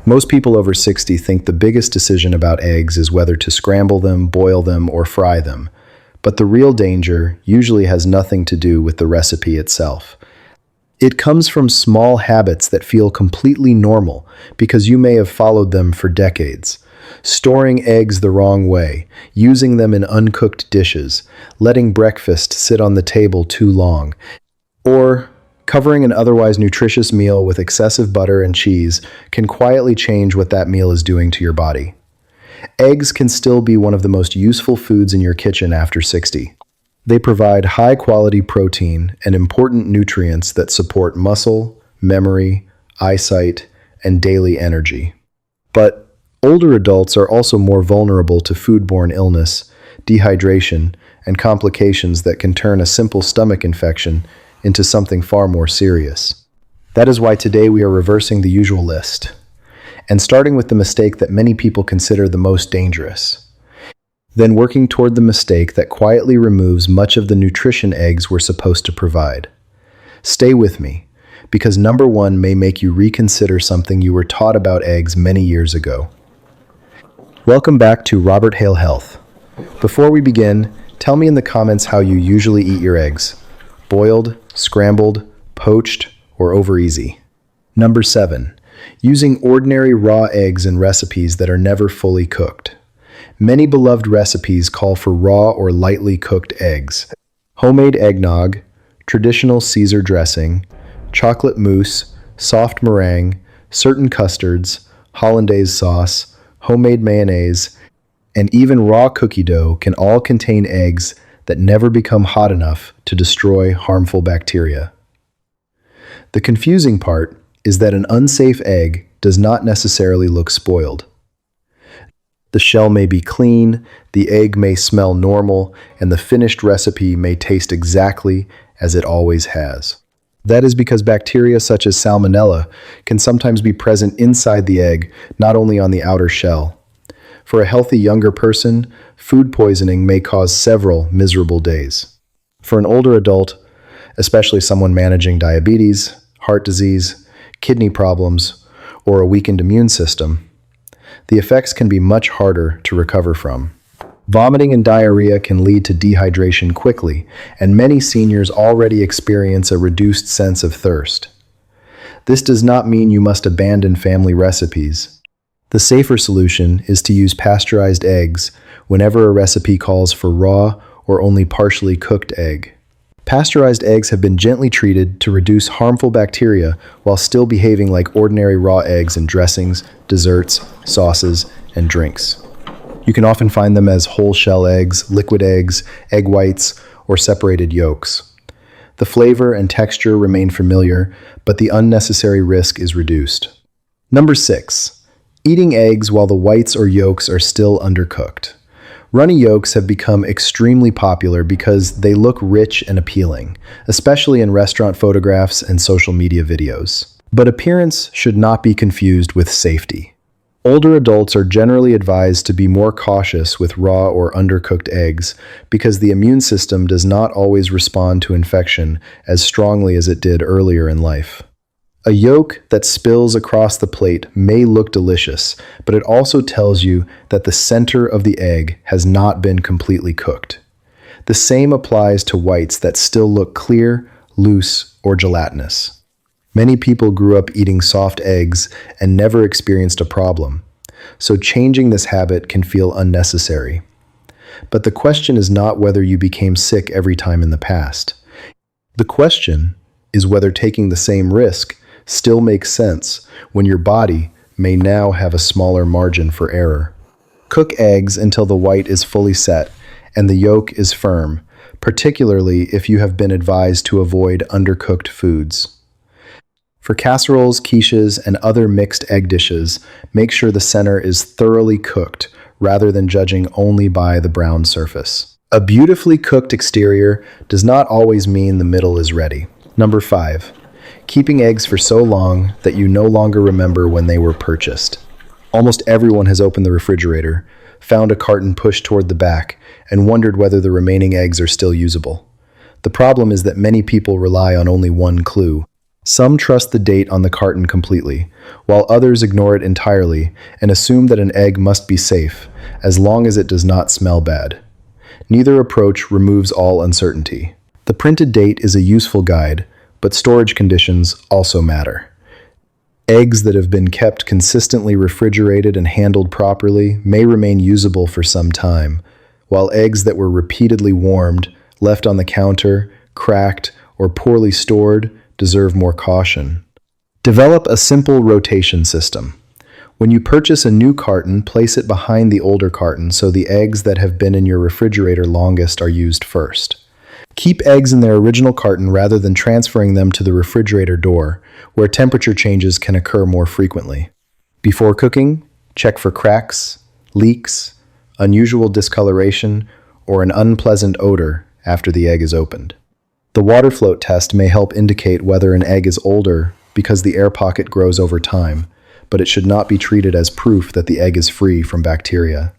Most people over 60 think the biggest decision about eggs is whether to scramble them, boil them, or fry them. But the real danger usually has nothing to do with the recipe itself. It comes from small habits that feel completely normal because you may have followed them for decades. Storing eggs the wrong way, using them in uncooked dishes, letting breakfast sit on the table too long, or covering an otherwise nutritious meal with excessive butter and cheese can quietly change what that meal is doing to your body. Eggs can still be one of the most useful foods in your kitchen after 60. They provide high-quality protein and important nutrients that support muscle, memory, eyesight, and daily energy. But older adults are also more vulnerable to foodborne illness, dehydration, and complications that can turn a simple stomach infection into something far more serious. That is why today we are reversing the usual list, and starting with the mistake that many people consider the most dangerous, then working toward the mistake that quietly removes much of the nutrition eggs were supposed to provide. Stay with me, because number one may make you reconsider something you were taught about eggs many years ago. Welcome back to Robert Hale Health. Before we begin, tell me in the comments how you usually eat your eggs. Boiled, scrambled, poached, or over easy. Number 7. Using ordinary raw eggs in recipes that are never fully cooked. Many beloved recipes call for raw or lightly cooked eggs. Homemade eggnog, traditional Caesar dressing, chocolate mousse, soft meringue, certain custards, hollandaise sauce, homemade mayonnaise, and even raw cookie dough can all contain eggs that never become hot enough to destroy harmful bacteria. The confusing part is that an unsafe egg does not necessarily look spoiled. The shell may be clean, the egg may smell normal, and the finished recipe may taste exactly as it always has. That is because bacteria such as salmonella can sometimes be present inside the egg, not only on the outer shell. For a healthy younger person, food poisoning may cause several miserable days. For an older adult, especially someone managing diabetes, heart disease, kidney problems, or a weakened immune system, the effects can be much harder to recover from. Vomiting and diarrhea can lead to dehydration quickly, and many seniors already experience a reduced sense of thirst. This does not mean you must abandon family recipes. The safer solution is to use pasteurized eggs whenever a recipe calls for raw or only partially cooked egg. Pasteurized eggs have been gently treated to reduce harmful bacteria while still behaving like ordinary raw eggs in dressings, desserts, sauces, and drinks. You can often find them as whole shell eggs, liquid eggs, egg whites, or separated yolks. The flavor and texture remain familiar, but the unnecessary risk is reduced. Number 6. Eating eggs while the whites or yolks are still undercooked. Runny yolks have become extremely popular because they look rich and appealing, especially in restaurant photographs and social media videos. But appearance should not be confused with safety. Older adults are generally advised to be more cautious with raw or undercooked eggs because the immune system does not always respond to infection as strongly as it did earlier in life. A yolk that spills across the plate may look delicious, but it also tells you that the center of the egg has not been completely cooked. The same applies to whites that still look clear, loose, or gelatinous. Many people grew up eating soft eggs and never experienced a problem, so changing this habit can feel unnecessary. But the question is not whether you became sick every time in the past. The question is whether taking the same risk still makes sense when your body may now have a smaller margin for error. Cook eggs until the white is fully set and the yolk is firm, particularly if you have been advised to avoid undercooked foods. For casseroles, quiches, and other mixed egg dishes, make sure the center is thoroughly cooked rather than judging only by the brown surface. A beautifully cooked exterior does not always mean the middle is ready. Number 5. Keeping eggs for so long that you no longer remember when they were purchased. Almost everyone has opened the refrigerator, found a carton pushed toward the back, and wondered whether the remaining eggs are still usable. The problem is that many people rely on only one clue. Some trust the date on the carton completely, while others ignore it entirely and assume that an egg must be safe, as long as it does not smell bad. Neither approach removes all uncertainty. The printed date is a useful guide, but storage conditions also matter. Eggs that have been kept consistently refrigerated and handled properly may remain usable for some time, while eggs that were repeatedly warmed, left on the counter, cracked, or poorly stored deserve more caution. Develop a simple rotation system. When you purchase a new carton, place it behind the older carton so the eggs that have been in your refrigerator longest are used first. Keep eggs in their original carton rather than transferring them to the refrigerator door, where temperature changes can occur more frequently. Before cooking, check for cracks, leaks, unusual discoloration, or an unpleasant odor after the egg is opened. The water float test may help indicate whether an egg is older because the air pocket grows over time, but it should not be treated as proof that the egg is free from bacteria.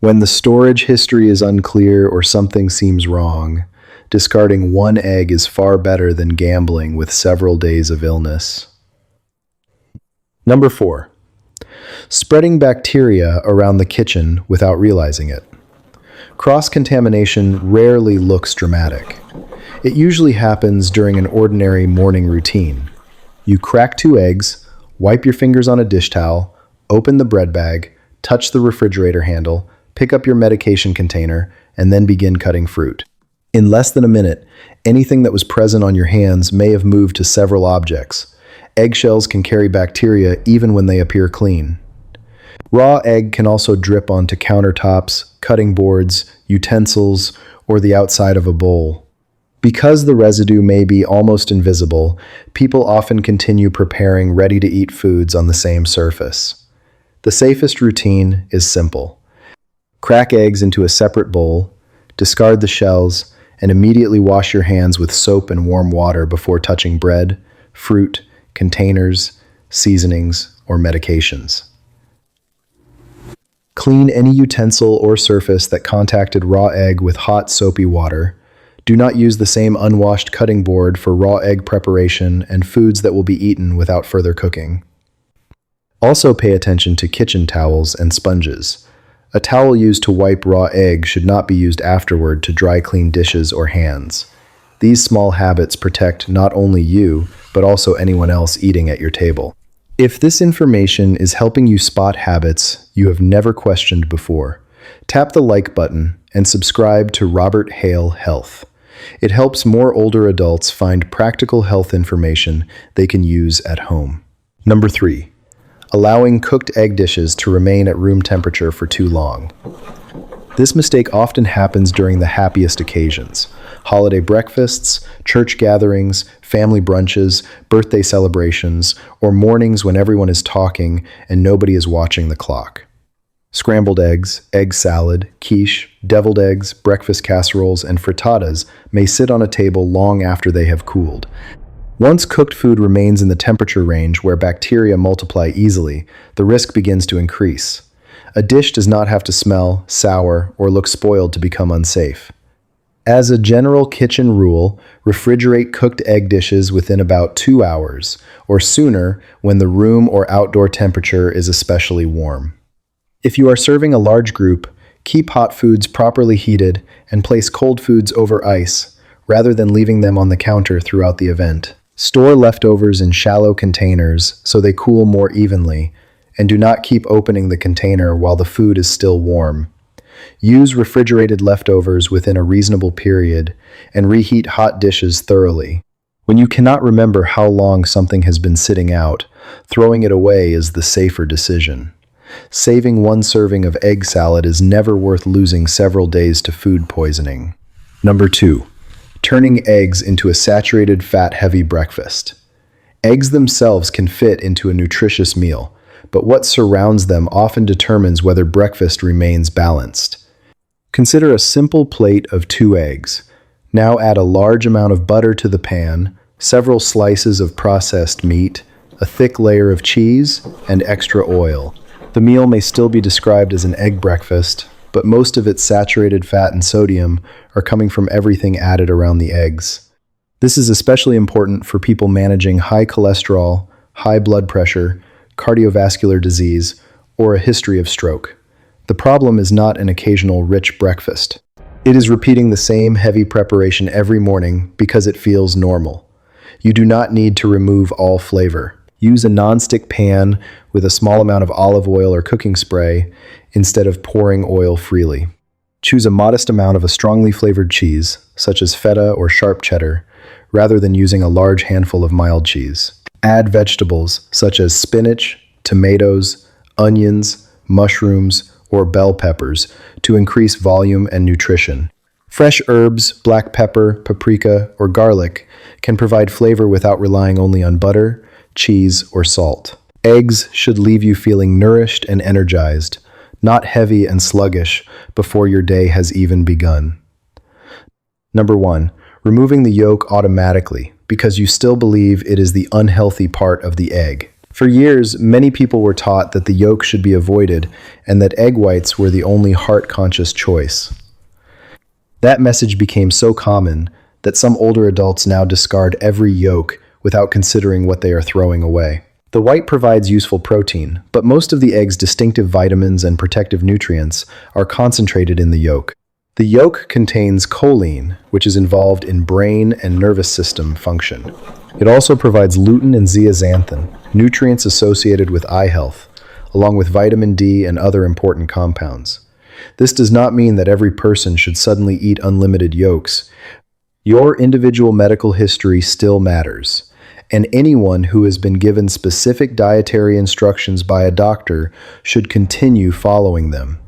When the storage history is unclear or something seems wrong, discarding one egg is far better than gambling with several days of illness. Number 4. Spreading bacteria around the kitchen without realizing it. Cross-contamination rarely looks dramatic. It usually happens during an ordinary morning routine. You crack 2 eggs, wipe your fingers on a dish towel, open the bread bag, touch the refrigerator handle, pick up your medication container, and then begin cutting fruit. In less than a minute, anything that was present on your hands may have moved to several objects. Eggshells can carry bacteria even when they appear clean. Raw egg can also drip onto countertops, cutting boards, utensils, or the outside of a bowl. Because the residue may be almost invisible, people often continue preparing ready-to-eat foods on the same surface. The safest routine is simple. Crack eggs into a separate bowl, discard the shells, and immediately wash your hands with soap and warm water before touching bread, fruit, containers, seasonings, or medications. Clean any utensil or surface that contacted raw egg with hot, soapy water. Do not use the same unwashed cutting board for raw egg preparation and foods that will be eaten without further cooking. Also pay attention to kitchen towels and sponges. A towel used to wipe raw egg should not be used afterward to dry clean dishes or hands. These small habits protect not only you, but also anyone else eating at your table. If this information is helping you spot habits you have never questioned before, tap the like button and subscribe to Robert Hale Health. It helps more older adults find practical health information they can use at home. Number 3. Allowing cooked egg dishes to remain at room temperature for too long. This mistake often happens during the happiest occasions: holiday breakfasts, church gatherings, family brunches, birthday celebrations, or mornings when everyone is talking and nobody is watching the clock. Scrambled eggs, egg salad, quiche, deviled eggs, breakfast casseroles, and frittatas may sit on a table long after they have cooled. Once cooked food remains in the temperature range where bacteria multiply easily, the risk begins to increase. A dish does not have to smell, sour, or look spoiled to become unsafe. As a general kitchen rule, refrigerate cooked egg dishes within about 2 hours, or sooner when the room or outdoor temperature is especially warm. If you are serving a large group, keep hot foods properly heated and place cold foods over ice, rather than leaving them on the counter throughout the event. Store leftovers in shallow containers so they cool more evenly, and do not keep opening the container while the food is still warm. Use refrigerated leftovers within a reasonable period and reheat hot dishes thoroughly. When you cannot remember how long something has been sitting out, throwing it away is the safer decision. Saving one serving of egg salad is never worth losing several days to food poisoning. Number 2. Turning eggs into a saturated fat-heavy breakfast. Eggs themselves can fit into a nutritious meal, but what surrounds them often determines whether breakfast remains balanced. Consider a simple plate of 2 eggs. Now add a large amount of butter to the pan, several slices of processed meat, a thick layer of cheese, and extra oil. The meal may still be described as an egg breakfast, but most of its saturated fat and sodium are coming from everything added around the eggs. This is especially important for people managing high cholesterol, high blood pressure, cardiovascular disease, or a history of stroke. The problem is not an occasional rich breakfast. It is repeating the same heavy preparation every morning because it feels normal. You do not need to remove all flavor. Use a non-stick pan with a small amount of olive oil or cooking spray instead of pouring oil freely. Choose a modest amount of a strongly flavored cheese, such as feta or sharp cheddar, rather than using a large handful of mild cheese. Add vegetables such as spinach, tomatoes, onions, mushrooms, or bell peppers to increase volume and nutrition. Fresh herbs, black pepper, paprika, or garlic can provide flavor without relying only on butter, cheese, or salt. Eggs should leave you feeling nourished and energized, not heavy and sluggish before your day has even begun. Number 1. Removing the yolk automatically because you still believe it is the unhealthy part of the egg. For years, many people were taught that the yolk should be avoided and that egg whites were the only heart-conscious choice. That message became so common that some older adults now discard every yolk without considering what they are throwing away. The white provides useful protein, but most of the egg's distinctive vitamins and protective nutrients are concentrated in the yolk. The yolk contains choline, which is involved in brain and nervous system function. It also provides lutein and zeaxanthin, nutrients associated with eye health, along with vitamin D and other important compounds. This does not mean that every person should suddenly eat unlimited yolks. Your individual medical history still matters, and anyone who has been given specific dietary instructions by a doctor should continue following them.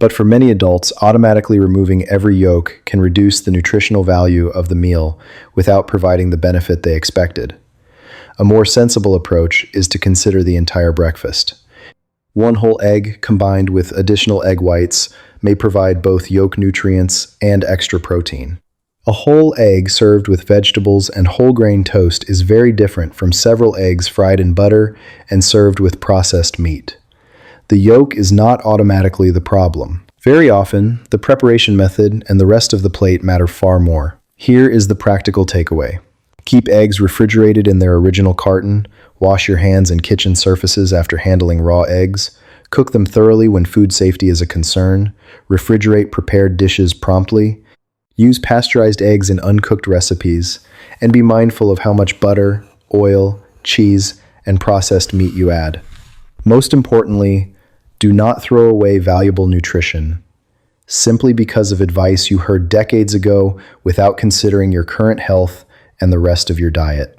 But for many adults, automatically removing every yolk can reduce the nutritional value of the meal without providing the benefit they expected. A more sensible approach is to consider the entire breakfast. One whole egg combined with additional egg whites may provide both yolk nutrients and extra protein. A whole egg served with vegetables and whole grain toast is very different from several eggs fried in butter and served with processed meat. The yolk is not automatically the problem. Very often, the preparation method and the rest of the plate matter far more. Here is the practical takeaway. Keep eggs refrigerated in their original carton, wash your hands and kitchen surfaces after handling raw eggs, cook them thoroughly when food safety is a concern, refrigerate prepared dishes promptly, use pasteurized eggs in uncooked recipes, and be mindful of how much butter, oil, cheese, and processed meat you add. Most importantly, do not throw away valuable nutrition simply because of advice you heard decades ago without considering your current health and the rest of your diet.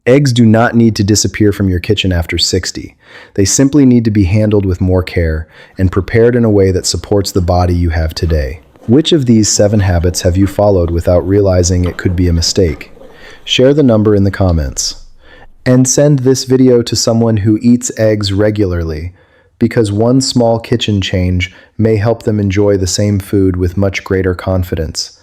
Eggs do not need to disappear from your kitchen after 60. They simply need to be handled with more care and prepared in a way that supports the body you have today. Which of these 7 habits have you followed without realizing it could be a mistake? Share the number in the comments. And send this video to someone who eats eggs regularly, because one small kitchen change may help them enjoy the same food with much greater confidence.